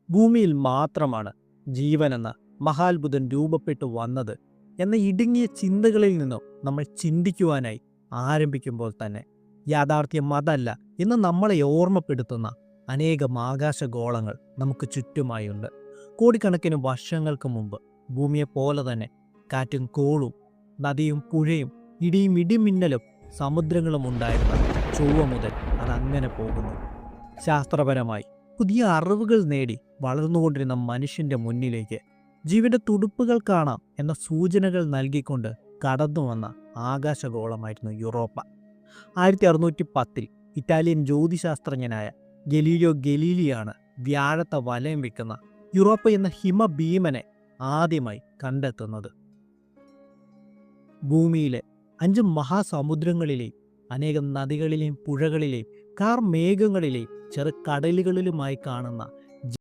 ഭൂമിയിൽ മാത്രമാണ് ജീവനെന്ന മഹാത്ഭുതം രൂപപ്പെട്ടു വന്നത് എന്ന ഇടുങ്ങിയ ചിന്തകളിൽ നിന്നും നമ്മൾ ചിന്തിക്കുവാനായി ആരംഭിക്കുമ്പോൾ തന്നെ യാഥാർത്ഥ്യം അതല്ല എന്ന് നമ്മളെ ഓർമ്മപ്പെടുത്തുന്ന അനേകം ആകാശഗോളങ്ങൾ നമുക്ക് ചുറ്റുമായുണ്ട്. കോടിക്കണക്കിന് വർഷങ്ങൾക്ക് മുമ്പ് ഭൂമിയെപ്പോലെ തന്നെ കാറ്റും കോളും നദിയും പുഴയും ഇടിയും ഇടിമിന്നലും സമുദ്രങ്ങളും ഉണ്ടായിരുന്ന ചൊവ്വ മുതൽ അതങ്ങനെ പോകുന്നു. ശാസ്ത്രപരമായി പുതിയ അറിവുകൾ നേടി വളർന്നുകൊണ്ടിരുന്ന മനുഷ്യന്റെ മുന്നിലേക്ക് ജീവന്റെ തുടുപ്പുകൾ കാണാം എന്ന സൂചനകൾ നൽകിക്കൊണ്ട് കടന്നു വന്ന ആകാശഗോളമായിരുന്നു യൂറോപ്പ. 1610 ഇറ്റാലിയൻ ജ്യോതിശാസ്ത്രജ്ഞനായ ഗലീലിയോ ഗലീലിയാണ് വ്യാഴത്തെ വലയം വെക്കുന്ന യൂറോപ്പ എന്ന ഹിമഭീമനെ ആദ്യമായി കണ്ടെത്തുന്നത്. ഭൂമിയിലെ 5 മഹാസമുദ്രങ്ങളിലെയും അനേകം നദികളിലെയും പുഴകളിലെയും കാർമേഘങ്ങളിലെയും ചെറു കടലുകളിലുമായി കാണുന്ന